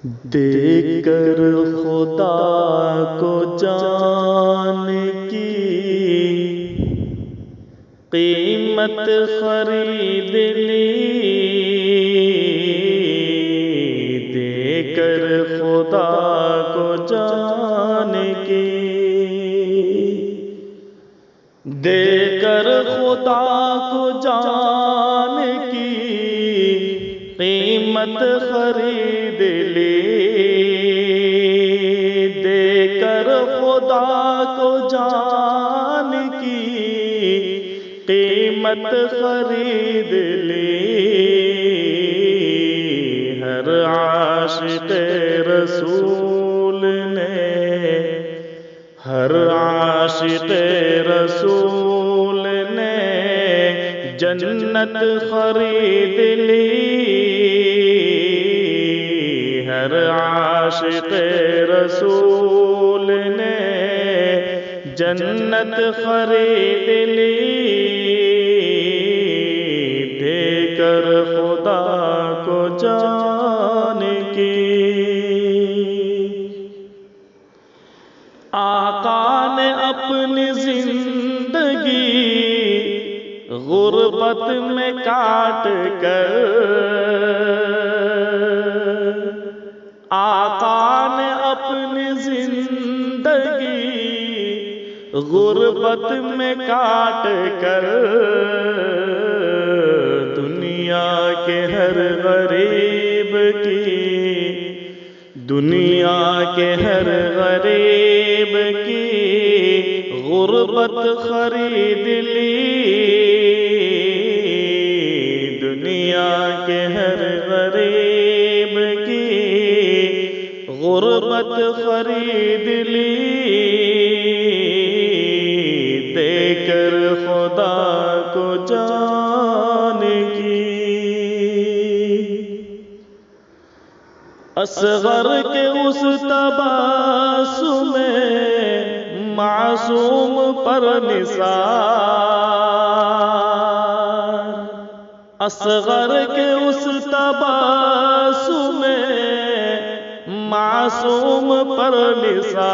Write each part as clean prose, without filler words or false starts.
دیکھ کر خدا کو جان کی قیمت خرید لی، دیکھ کر خدا کو جان کی، دیکھ کر خدا کو جان کی قیمت خرید لی، دیکھ کر خدا کو جان کی قیمت خرید لی۔ ہر عاشق رسول نے، ہر عاشق رسول نے جنت خرید لی، ہر عاشق رسول نے جنت خرید لی، دیکھ کر خدا کو جان کی۔ آقا نے اپنی زندگی غربت میں کاٹ کر، آقا نے اپنی زندگی غربت میں کاٹ کر دنیا کے ہر غریب کی، دنیا کے ہر غریب کی غربت خرید لی، دنیا کے ہر غریب کی غربت خرید لی، دیکھ کر خدا کو جان کی۔ اصغر کے اس تبسم معصوم پر نثار، اصغر کے اس تبسم معصوم پر نثار،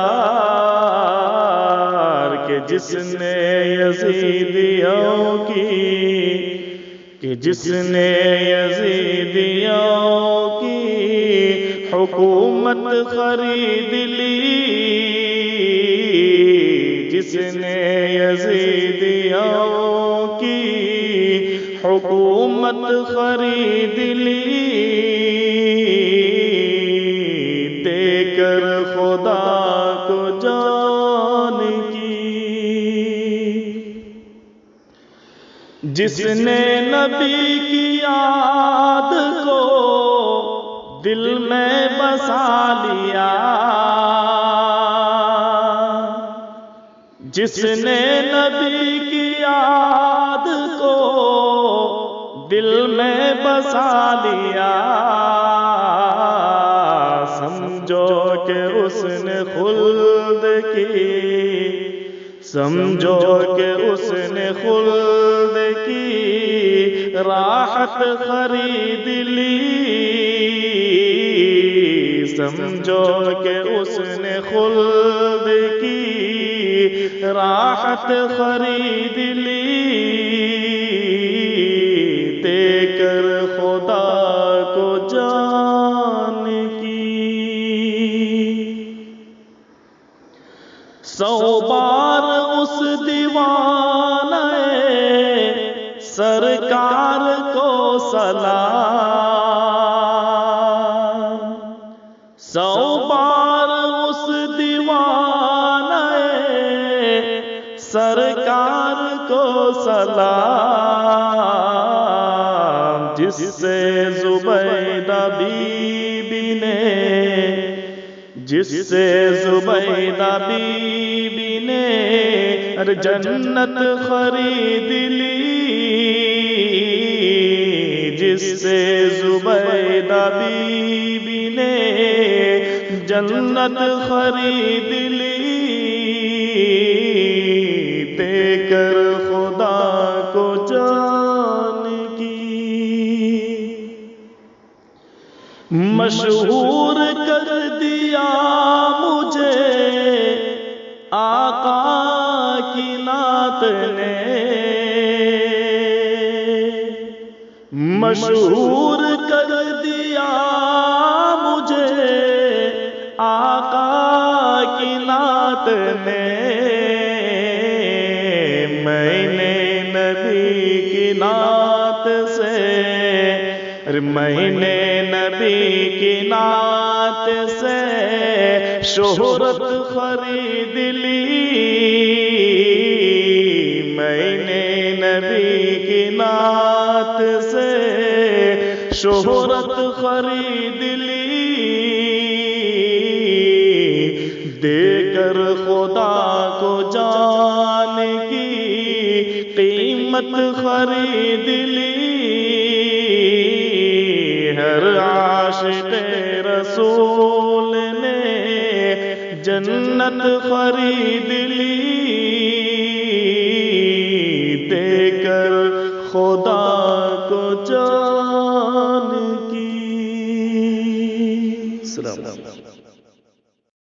کہ جس نے یزیدیوں کی، کہ جس نے یزیدیوں کی حکومت خرید لی، جس نے یزیدیوں کی حکومت خرید لی، دیکھ کر خدا کو جان کی۔ جس نے نبی کی یاد کو دل میں بسا لیا، جس نے نبی کی یاد کو دل میں بسا لیا، سمجھو کہ اس نے خلد کی، سمجھو کہ اس نے خلد کی راحت خرید لی، سمجھو کہ اس نے خلد کی راحت خرید لی، دیکھ کر خدا کو جان کی۔ 100 بار اس دیوانہ سرکار کو سلام، 100 بار اس دیوانہ سرکار کو سلام، جس سے زبیدہ بی بی نے، جس سے زبیدہ بی بی نے جنت خرید لی، جس سے زبیدہ بی بی نے جنت خرید لی، دیکھ کر خدا کو جان کی۔ مشہور کر دیا مجھے آقا کی نعت نے، مشہور کر دیا مجھے آقا کی نعت نے، میں نے نبی کی نعت سے، میں نے نبی کی نعت سے شہرت خرید لی، میں نے نبی کی نعت سے شہرت خرید لی، دے کر خدا کو جان کی قیمت خرید لی، ہر عاشق رسول نے جنت خرید لی، دے کر خدا کو جان کی۔